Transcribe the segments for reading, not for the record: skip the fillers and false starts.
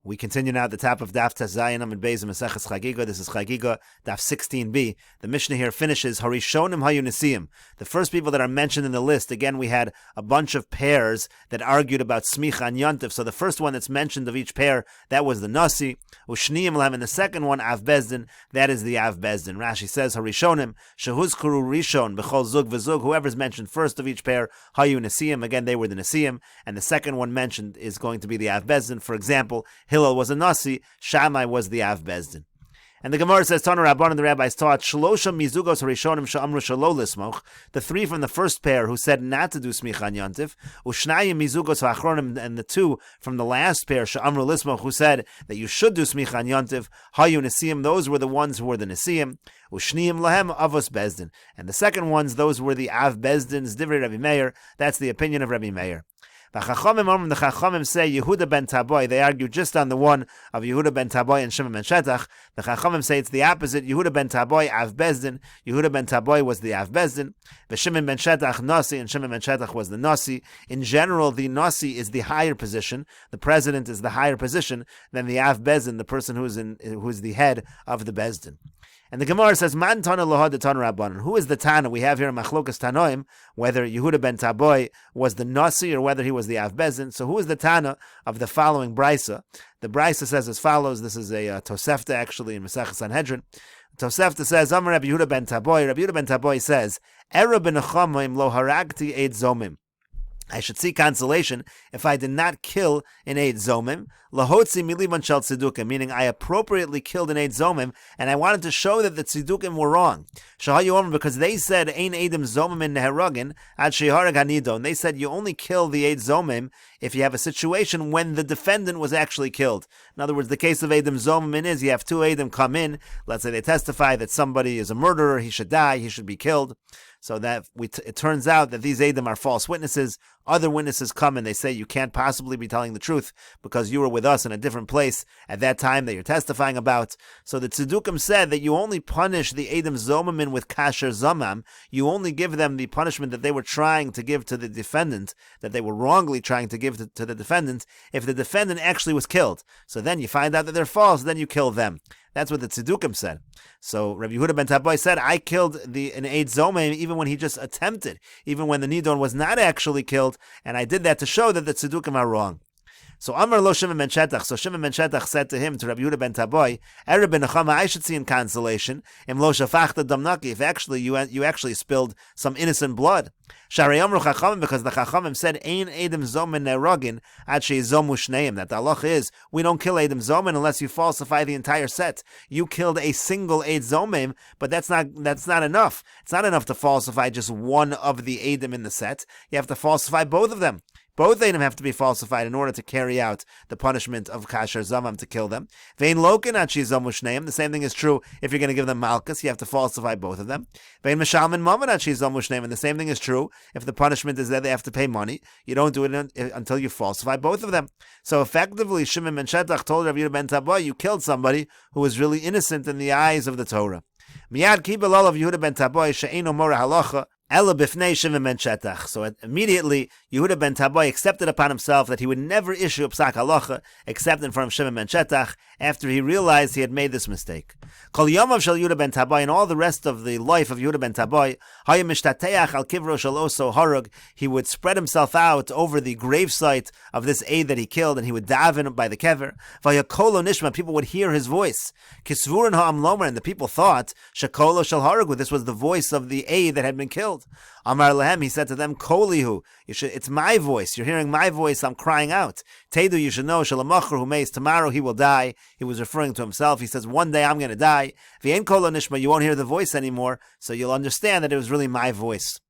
We continue now at the top of Daf Zayin and Beis Meseches Chagigah. This is Chagigah Daf 16b. The Mishnah here finishes Harishonim Hayu Nesiim. The first people that are mentioned in the list. Again, we had a bunch of pairs that argued about Smicha and Yontif. So the first one that's mentioned of each pair, that was the Nasi. Ushniim Lahem, and the second one Av Bezdin, that is the Av Bezdin. Rashi says Harishonim Shehuzkuru Rishon Bechol Zug V'Zug. Whoever's mentioned first of each pair, Hayu Nesiim. Again, they were the Nesiim, and the second one mentioned is going to be the Av Bezdin. For example, Hillel was a Nasi, Shammai was the Av Bezdin. And the Gemara says, Tana Rabban and the rabbis taught, Shlosha mizugos harishonim sha'amru shalo lismoch, the three from the first pair who said not to do smicha and yontif, Ushnayim mizugos ha'achronim, and the two from the last pair, sha'amru lismoch, who said that you should do smicha and yontif, hayu nesiim, those were the ones who were the nesiim, Ushniim lahem avos bezdin. And the second ones, those were the Av Bezdins, divrei Rabbi Meir, that's the opinion of Rabbi Meir. The Chachamim say Yehuda ben Taboy. They argue just on the one of Yehuda ben Taboy and Shimon ben Shetach. The Chachamim say it's the opposite. Yehuda ben Taboy, Av Bezdin. Yehuda ben Taboy was the Av Bezdin. The Shimon ben Shetach, Nasi, and Shimon ben Shetach was the Nasi. In general, the Nasi is the higher position. The president is the higher position than the Av Bezdin, the person who is the head of the Bezdin. And the Gemara says, Man Tana Lohad Tana Rabbanan. Who is the Tana? We have here Machlokas Tanoim, whether Yehuda ben Taboy was the Nasi or whether he was the Av Bezdin. So who is the Tana of the following Brisa? The Brisa says as follows. This is a Tosefta actually in Meseches Sanhedrin. Tosefta says, Amar Rabbi Yehuda ben Taboy. Rabbi Yehuda ben Taboy says, Era ben Achamoim lo haragti eid zomim. I should see consolation if I did not kill an Eid Zomim, lahotzi milivan shel tzedukim, meaning I appropriately killed an Eid Zomim, and I wanted to show that the tzedukim were wrong. Shahayu Omer, because they said, Ein Eidim Zomim in Neheragin, ad sheharag hanidon. They said you only kill the Eid Zomim if you have a situation when the defendant was actually killed. In other words, the case of Eidim Zomim is you have two Eidim come in, let's say they testify that somebody is a murderer, he should die, he should be killed. So that it turns out that these Eidim are false witnesses. Other witnesses come and they say you can't possibly be telling the truth because you were with us in a different place at that time that you're testifying about. So the Tzedukim said that you only punish the Eidim Zomamin with Kasher Zamam. You only give them the punishment that they were trying to give to the defendant, that they were wrongly trying to give to the defendant, if the defendant actually was killed. So then you find out that they're false, then you kill them. That's what the Tzedukim said. So Rabbi Yehuda ben Taboy said, I killed an Eid Zomim even when he just attempted, even when the Nidon was not actually killed, and I did that to show that the Tzedukim are wrong. So Amar lo Shimon ben Shetach. So Shimon ben Shetach said to him, to Rabbi Yehuda ben Taboy, Erev ben Nechama, I should see in consolation, im lo shafachta damnaki, if actually you actually spilled some innocent blood. Sharei Amru Chachamim, because the Chachamim said, Ein Eidim Zomin Nerogin, ad she'izomu shneim, that the halach is, we don't kill Eidim Zomin unless you falsify the entire set. You killed a single Eid Zomim, but that's not enough. It's not enough to falsify just one of the Eidim in the set. You have to falsify both of them. Both Eidim have to be falsified in order to carry out the punishment of Kasher Zamam, to kill them. Vein Lokin Achi Zomu Shneim, the same thing is true if you're going to give them Malchus, you have to falsify both of them. Vein Meshalmin Mammon Achi Zomu Shneim, and the same thing is true if the punishment is that they have to pay money. You don't do it until you falsify both of them. So effectively, Shimon ben Shetach told Rabbi Yehuda ben Taboy, you killed somebody who was really innocent in the eyes of the Torah. Miyad Kibel of Yehuda ben Taboy, She'eino Mora Halacha, Ela b'fnei Shimon ben Shetach. So immediately, Yehuda ben Taboy accepted upon himself that he would never issue a psak halacha except in front of Shimon ben Shetach after he realized he had made this mistake. Kol yomav shel Yehuda ben Taboy, and all the rest of the life of Yehuda ben Taboy, hayim mishtateach al kivro shel oso harug, he would spread himself out over the gravesite of this Eid that he killed, and he would daven by the kever. Vayakolo nishma, people would hear his voice. Kisvurin ha'am lomer, and the people thought shekolo shel harug, this was the voice of the Eid that had been killed. Amar lehem, he said to them, Kolihu, it's my voice. You're hearing my voice. I'm crying out. Tedu, you should know, Shalamachar who mays, tomorrow he will die. He was referring to himself. He says, one day I'm going to die. V'yein kolo nishma, you won't hear the voice anymore, so you'll understand that it was really my voice.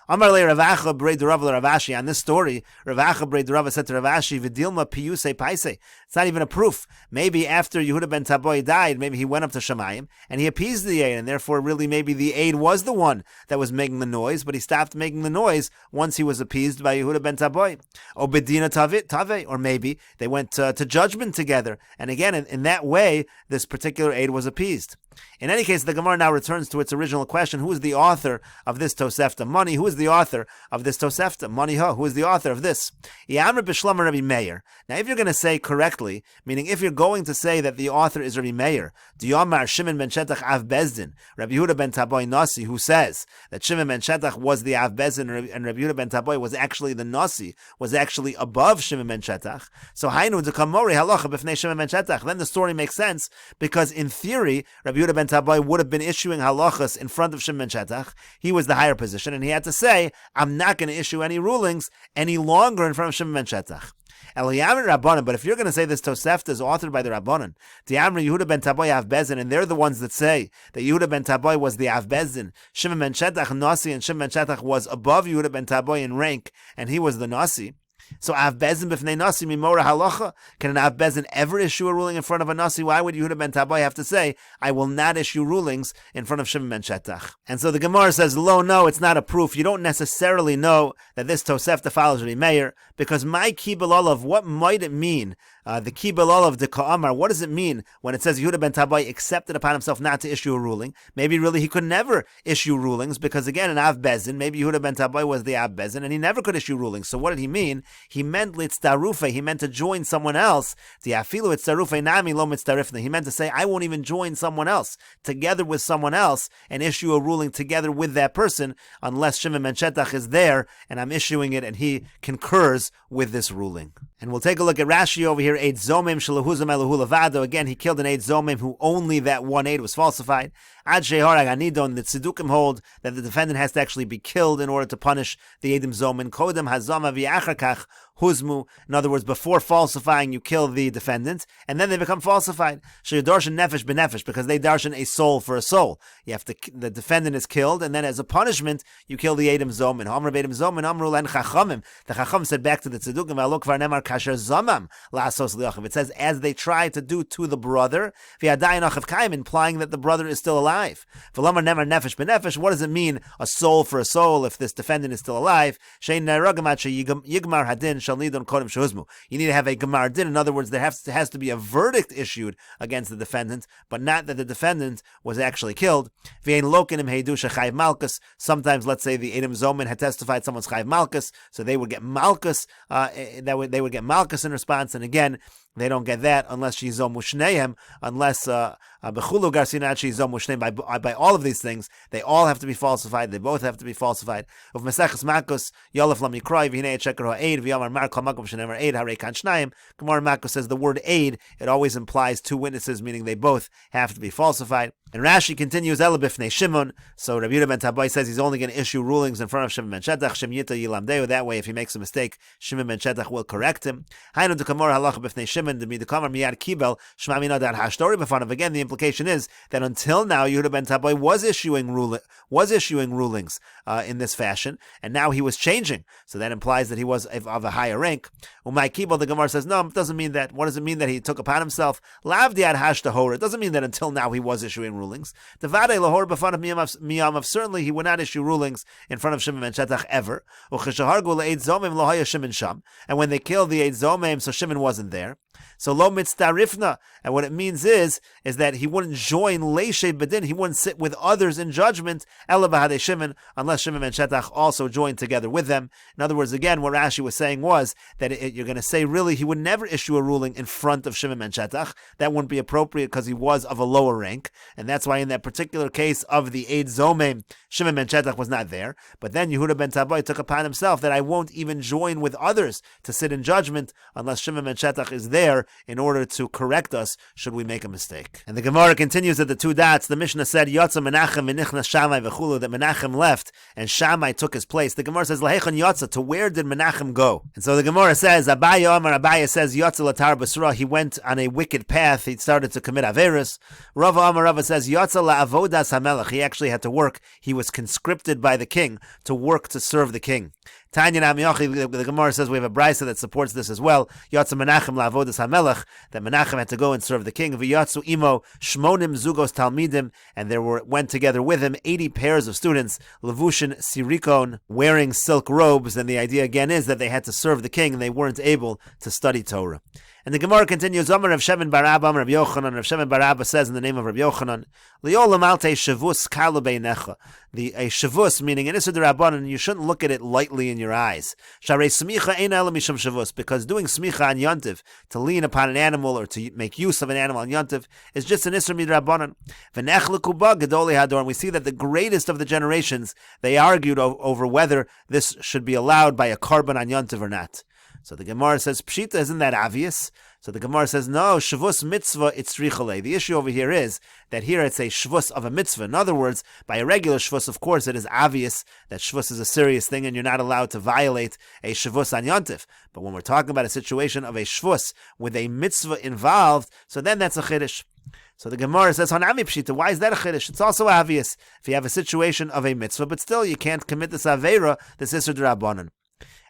Amar le Ravacha brei Durav le Ravashi. On this story, Ravacha brei Durav said to Ravashi, "V'dilma piyuse paise." It's not even a proof. Maybe after Yehuda ben Taboy died, maybe he went up to Shemayim and he appeased the Eid, and therefore, really, maybe the Eid was the one that was making the noise, but he stopped making the noise once he was appeased by Yehuda ben Taboy. O bedina tave, or maybe they went to judgment together, and again, in that way, this particular Eid was appeased. In any case, the Gemara now returns to its original question: who is the author of this Tosefta? Money. Who is the author of this Tosefta? Money. Who is the author of this? Yamr b'Shlomo Rabbi Meir. Now, if you're going to say correctly, meaning if you're going to say that the author is Rabbi Meir, Diyamar Shimon ben Shetach Av Bezdin, Rabbi Yehuda ben Taboy Nasi, who says that Shimon ben Shetach was the Av Bezdin and Rabbi Yehuda ben Taboy was actually the Nasi, was actually above Shimon ben Shetach. So Hainu Dekamori Halacha b'fnei Shimon ben Shetach. Then the story makes sense, because in theory, Rabbi Yehuda ben Taboy would have been issuing halachas in front of Shimon ben Shetach. He was the higher position, and he had to say, I'm not going to issue any rulings any longer in front of Shimon ben Shetach. But if you're going to say this Tosefta is authored by the Rabbanan, Diamri Yehuda ben Taboy Av Bezdin, and they're the ones that say that Yehuda ben Taboy was the Av Bezdin, Shimon ben Shetach Nasi, and Shimon ben Shetach was above Yehuda ben Taboy in rank, and he was the Nasi. So Av Bezdin b'fnei Nasi mimora halacha. Can an Av Bezdin ever issue a ruling in front of a Nasi? Why would Yehuda ben Taboy have to say, I will not issue rulings in front of Shimon ben Shetach? And so the Gemara says, no, it's not a proof. You don't necessarily know that this Tosefta follows Rabbi Meir, because my Kibul Olav, what might it mean? The Kibul Olav de Ka'amar, what does it mean when it says Yehuda ben Taboy accepted upon himself not to issue a ruling? Maybe really he could never issue rulings, because again, in Av Bezdin, maybe Yehuda ben Taboy was the Av Bezdin, and he never could issue rulings. So what did he mean? He meant litztarufe, he meant to join someone else. Diafilu itztarufe nami lo mitztarifna. He meant to say, I won't even join someone else, together with someone else, and issue a ruling together with that person, unless Shimon ben Shetach is there, and I'm issuing it, and he concurs with this ruling. And we'll take a look at Rashi over here. Eid Zomim Shalahuzam Elahu Levado. Again, he killed an Eid Zomim who only that one aid was falsified. Ad Sheharag Anidon, the Tzedukim hold that the defendant has to actually be killed in order to punish the Eidim Zomim. Kodem Hazama V'Achakach Huzmu. In other words, before falsifying, you kill the defendant, and then they become falsified. Sheyadorshan Nefesh B'Nefesh, because they darshan a soul for a soul. You have to, the defendant is killed, and then as a punishment, you kill the Eidim Zomim. Hamra B'Eidim Zomim Amru Len Chachamim. The Chacham said back to the Tzedukim, V'Alok Var Nemar Kasher Zamam La'asos Liachav. It says, as they try to do to the brother, V'Yadayin Achav Kaim, implying that the brother is still alive. V'Lamar Nemar Nefesh B'Nefesh. What does it mean, a soul for a soul, if this defendant is still alive? Shein Neragamat Yigmar Hadin Shal Nidon Kodem Shehuzmu. You need to have a Gemar Din. In other words, there has to be a verdict issued against the defendant, but not that the defendant was actually killed. V'Ein Lokinim Heidu Shechayv Malkus. Sometimes, let's say the Eidim Zomin had testified someone's Chayv Malkus, so they would get Malkus. They would get Malkus in response, and again, they don't get that unless she's Zomushneim, unless Bechulu Garsinat she's Zomushneim. By all of these things, they all have to be falsified. They both have to be falsified. Of Meseches Makos Yolef Lam Yikroi V'Hinei Sheker Ha'Eid V'Yamar Mar Kol Makom Shenemer Eid Harei Kan Shnayim. Gemara Makos says the word aid, it always implies two witnesses, meaning they both have to be falsified. And Rashi continues, Elabifnei Shimon. So Rabbi Yehuda ben Taboy says he's only going to issue rulings in front of Shimon ben Shetach. Shem Yita Yilamdeu. That way, if he makes a mistake, Shimon ben Shetach will correct him. Hainu Dekamor Halacha Bifnei Shimon Dekamar Miyad Kibel Shma Mina Dar Hashtori B'Fanav. Again, the implication is that until now, Yehuda ben Taboy was issuing rulings in this fashion, and now he was changing. So that implies that he was of a higher rank. Umay Kibel, the Gemara says, no, it doesn't mean that. What does it mean that he took upon himself? Lav Diad Hashtahor. It doesn't mean that until now he was issuing rulings. Certainly he would not issue rulings in front of Shimon ben Shetach ever. And when they killed the Eid Zomim, so Shimon wasn't there. So lo mitzdarifna, and what it means is that he wouldn't join leishe bedin, he wouldn't sit with others in judgment, ela b'hadei Shimon, unless Shimon ben Shetach also joined together with them. In other words, again, what Rashi was saying was that you're going to say really he would never issue a ruling in front of Shimon ben Shetach. That wouldn't be appropriate because he was of a lower rank, and that's why in that particular case of the Eid Zomim, Shimon ben Shetach was not there. But then Yehuda ben Taboy took upon himself that I won't even join with others to sit in judgment unless Shimon ben Shetach is there in order to correct us should we make a mistake. And the Gemara continues at the two dots. The Mishnah said, Yotza Menachem v'nichnas Shammai v'chulu, that Menachem left and Shammai took his place. The Gemara says, Lahechon Yotza, to where did Menachem go? And so the Gemara says, Abaya says, Yotza Latar Basra, he went on a wicked path, he started to commit Averis. Rava Amar Rava says, Yotza La'avodas HaMelech, he actually had to work, he was conscripted by the king to work to serve the king. Tanya Namiyochi, the Gemara says we have a brisa that supports this as well. Yatsu Menachem la'avodas hamelech, that Menachem had to go and serve the king. V'yatsu imo shmonim zugos talmidim, and went together with him 80 pairs of students. Levushin sirikon, wearing silk robes. And the idea again is that they had to serve the king and they weren't able to study Torah. And the Gemara continues, Amar Rav Shemin bar Abba, Amar Rav Yochanan. Rav Shemin bar Abba says in the name of Rav Yochanan, Li'olam alte shavus kalu beinecha. A shavus, meaning an Isser D'Rabbanan, you shouldn't look at it lightly in your eyes. Sharei smicha ein ela misham shavus, because doing smicha on Yontiv, to lean upon an animal or to make use of an animal on Yontiv, is just an Isser D'Rabbanan. V'nechleku ba gedolei hador, and we see that the greatest of the generations, they argued over whether this should be allowed by a carbon on Yontiv or not. So the Gemara says, Pshita, isn't that obvious? So the Gemara says, no, Shavus mitzvah itzrichale. The issue over here is that here it's a Shavus of a mitzvah. In other words, by a regular Shavus, of course, it is obvious that Shavus is a serious thing and you're not allowed to violate a Shavus on Yontif. But when we're talking about a situation of a Shavus with a mitzvah involved, so then that's a Chiddush. So the Gemara says, Hanami Pshita, why is that a Chiddush? It's also obvious if you have a situation of a mitzvah, but still you can't commit this Aveira, this Isser D'Rabbanan.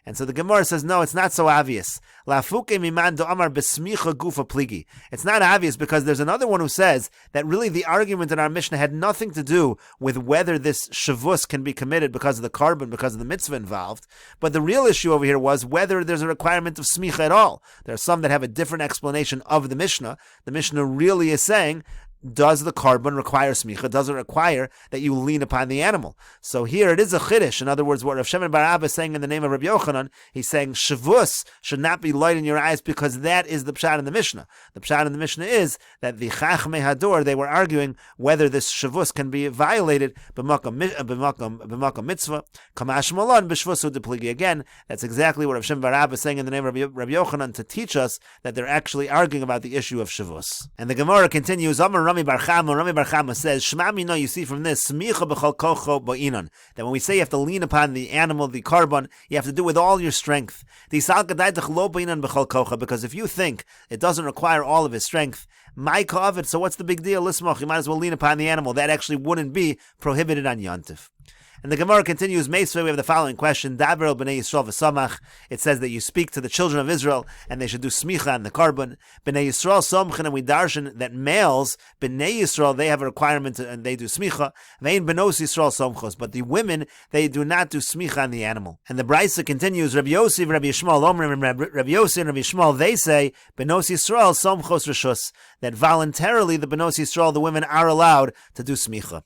And so the Gemara says, no, it's not so obvious. It's not obvious because there's another one who says that really the argument in our Mishnah had nothing to do with whether this shavus can be committed because of the carbon, because of the mitzvah involved. But the real issue over here was whether there's a requirement of smicha at all. There are some that have a different explanation of the Mishnah. The Mishnah really is saying, does the carbon require smicha? Does it require that you lean upon the animal? So here it is a chiddush. In other words, what Rav Shemin bar Abba is saying in the name of Rabbi Yochanan, he's saying shavus should not be light in your eyes because that is the pshat in the Mishnah. The pshat in the Mishnah is that the chachmei hador, they were arguing whether this shavus can be violated b'makam mitzvah, kamash malon b'shvusu depligi. Again, that's exactly what Rav Shemin bar Abba is saying in the name of Rabbi Yochanan to teach us that they're actually arguing about the issue of shavus. And the Gemara continues, Rami bar Chama says, Shema Mino, you see from this, Smicha b'chol kocho ba'inon, that when we say you have to lean upon the animal, the carbon, you have to do it with all your strength. Because if you think it doesn't require all of his strength, my kavod, so what's the big deal? Lismoch, you might as well lean upon the animal. That actually wouldn't be prohibited on Yontif. And the Gemara continues, Meisvei, we have the following question, Daber el b'nei Yisrael v'samach. It says that you speak to the children of Israel, and they should do smicha on the carbon. B'nei Yisrael somchen, and we darshan that males, b'nei Yisrael, they have a requirement and they do smicha. Vein b'nos Yisrael somchos, but the women, they do not do smicha on the animal. And the Brisa continues, Rabbi Yossi, Rabbi Yishmael, Rabbi Yossi and Rabbi Yishmael, they say, b'nos Yisrael somchos reshus, that voluntarily the b'nos Yisrael, the women are allowed to do smicha.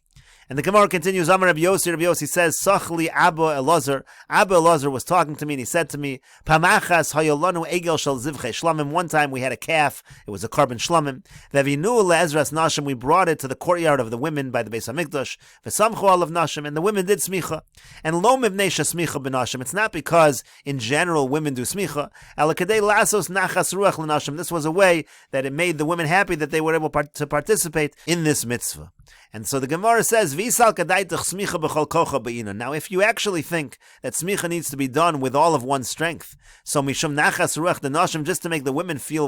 And the Gemara continues, Amar Rabbi Yossi says, Sachli Abba Elazar. Abba Elazar was talking to me and he said to me, Pamachas hayolanu egel shel zivchei shlamim. One time we had a calf, it was a carbon shlamim. Vevinu le'ezras nashim, we brought it to the courtyard of the women by the Beis HaMikdash. V'samchu alav nashim, and the women did smicha. And lo mivnei smicha b'nashim. It's not because in general women do smicha. Alakadei lasos nachas ruach l'nashim. This was a way that it made the women happy that they were able to participate in this mitzvah. And so the Gemara says, V'isal kadaitach smicha b'chol kocha b'ina. Now, if you actually think that smicha needs to be done with all of one's strength, so mishum nachas ruach the nashim, just to make the women feel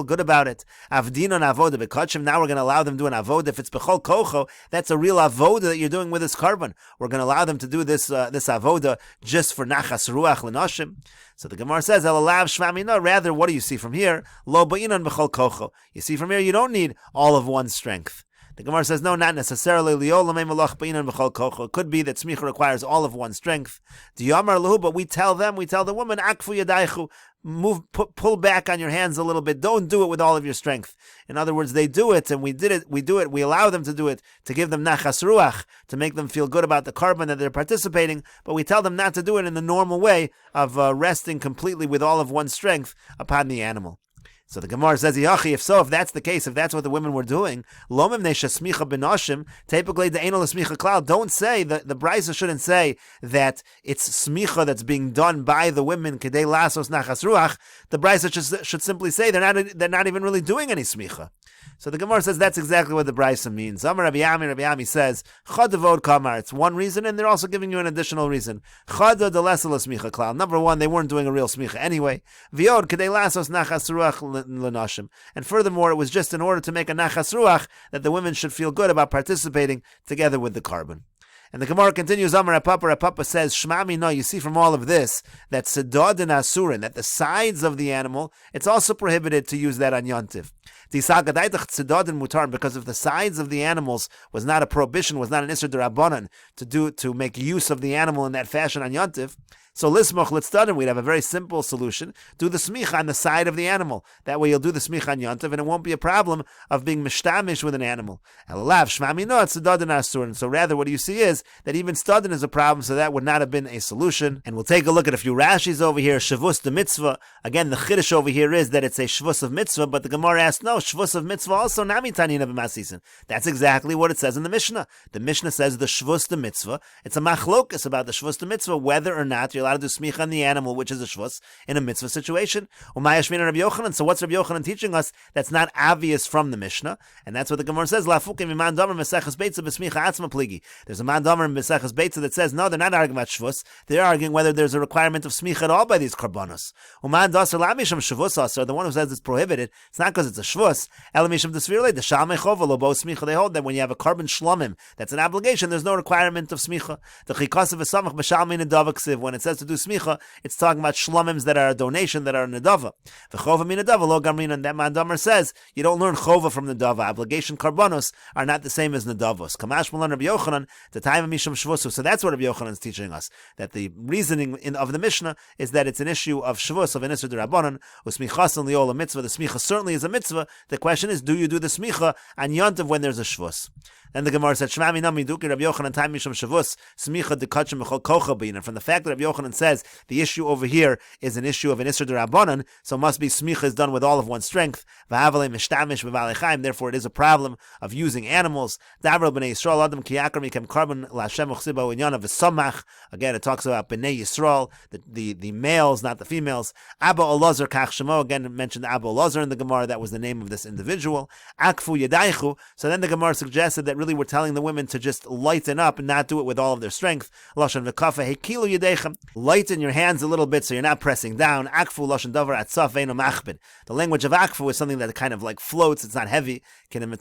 good about it, avdinon avoda b'kachim, now we're going to allow them to do an avoda. If it's b'chol kocha, that's a real avoda that you're doing with this carbon. We're going to allow them to do this avoda just for nachas ruach l'nashim. So the Gemara says, Elalav shvamina, rather, what do you see from here? Lo ba'inon b'chol kocha. You see from here, you don't need all of one's strength. The Gemara says, no, not necessarily. It could be that smicha requires all of one's strength. But we tell the woman, akfu yadaychu, pull back on your hands a little bit. Don't do it with all of your strength. In other words, they do it, and we allow them to do it, to give them nachas ruach, to make them feel good about the carbon that they're participating, but we tell them not to do it in the normal way of resting completely with all of one's strength upon the animal. So the Gemara says, Yachi, if that's the case, if that's what the women were doing, don't say, the Brisa shouldn't say that it's smicha that's being done by the women, kedei lasos nachas ruach. The Brisa should simply say they're not even really doing any smicha. So the Gemara says that's exactly what the Brisa means. Rabbi Ami says, Chadavod kamar, it's one reason, and they're also giving you an additional reason. Chada de lesel smicha klal. Number one, they weren't doing a real smicha anyway. Viod kedei lasos nachas ruach l'nashim. And furthermore, it was just in order to make a nachas ruach that the women should feel good about participating together with the carbon. And the Gemara continues, Amar Papa says, Shmami, no, you see from all of this, that sedod and asurin, that the sides of the animal, it's also prohibited to use that on Yontiv. Because if the sides of the animals was not a prohibition, was not an Isser D'Rabbanan to make use of the animal in that fashion on Yontiv, So lismoch litzdadim, we'd have a very simple solution. Do the smicha on the side of the animal. That way you'll do the smicha on yontav, and it won't be a problem of being mishtamish with an animal. Elalav shmamino tzadadin asur. And so rather what you see is that even stadin is a problem, so that would not have been a solution. And we'll take a look at a few Rashis over here. Shavus the mitzvah. Again, the chiddush over here is that it's a shvus of mitzvah, but the Gemara asks, no, shvus of mitzvah also nami tanina b'masisin. That's exactly what it says in the Mishnah. The Mishnah says the shvus the mitzvah. It's a machlokas about the shvus the mitzvah, whether or not you're allowed to do smicha on the animal, which is a shvus, in a mitzvah situation. Umayashmin Rabbi Yochanan. So what's Rabbi Yochanan teaching us that's not obvious from the Mishnah? And that's what the Gemara says. Lafukim iman damer Meseches beitza b'smicha atzma pligi. There's a man damer in Meseches beitza that says, no, they're not arguing about shvus. They're arguing whether there's a requirement of smicha at all by these karbanos. Uman daser lamisham shvus aser. The one who says it's prohibited, it's not because it's a shvus. Elamisham desvirle the shalmei chova lobo smicha. They hold that when you have a carbon shlomim, that's an obligation. There's no requirement of smicha. The chikasav v'samach b'shalmei nedava ksiv. When it says to do smicha, it's talking about shlomims that are a donation, that are nedava. V'chova min nedava lo gamrin. And that man damer says you don't learn chova from nedava. Obligation karbanos are not the same as nedavos. Kamash malan Rabbi Yochanan the time of misham shvusu. So that's what Rabbi Yochanan is teaching us. That the reasoning of the Mishnah is that it's an issue of shvus, of an isur d'Rabbanan. Usmichasan liola mitzvah. The smicha certainly is a mitzvah. The question is, do you do the smicha on yontav when there's a shvus? Then the Gemara said, Shmami nami duki Rabbi Yochanan time misham shavus smicha dekachim b'chol kocha b'in. And from the fact that Rabbi Yochanan says the issue over here is an issue of an isur d'Rabbanan, so must be smicha is done with all of one's strength. V'avalei mishtamish b'valei chaim. Therefore, it is a problem of using animals. Davral b'nei Yisrael adam ki yakar mikem carbon la'Hashem uchsiba u'nyana v'samach. Again, it talks about b'nei Yisrael, the males, not the females. Abba Olazar kach shemo. Again, it mentioned Abba Olazar in the Gemara. That was the name of this individual. Akfu yadaychu. So then the Gemara suggested that really we're telling the women to just lighten up and not do it with all of their strength. Lashon v'kafa hekilu yadechem. Lighten your hands a little bit so you're not pressing down. Akfu lashon davar atzaf ve'eno machbid. The language of akfu is something that kind of like floats. It's not heavy. That's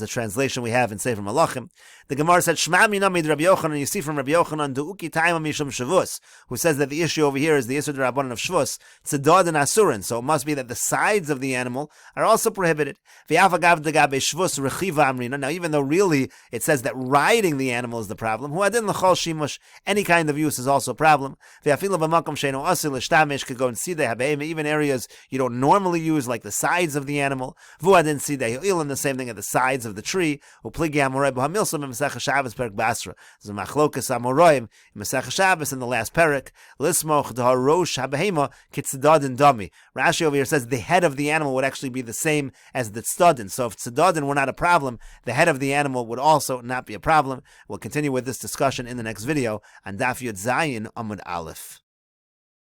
a translation we have in Sefer Malachim. The Gemara said, Shmami namid Rabbi Yochanan. You see from Rabbi Yochanan, Du'uki taima mishum shavus, who says that the issue over here is the Yisur D'Rabbanan of Shvus, Tzedad and Asurin. So it must be that the sides of the animal are also prohibited. V'yafagav degabe Shvus rechiva amrina. Now, even though really it says that riding the animal is the problem, huadin l'chol shimush, any kind of use is also a problem. V'yafilu b'makom she'eno asil l'shtamish, could go and see the habeim, even areas you don't normally use, like the sides of the animal. V'uadin si de'il, and the same thing at the sides of the tree. U'pligi amorei b'hamilsum in Meseches Shabbos perik basra. There's a machlokas amoroim in Meseches Shabbos in the last perik. Lismoch d'harosh habehema kitzadadin dami. Rashi over here says the head of the animal would actually be the same as the tzadin. So if tzadadin were not a problem, the head of the animal would also not be a problem. We'll continue with this discussion in the next video on Daf Yud Zayin Amud Aleph.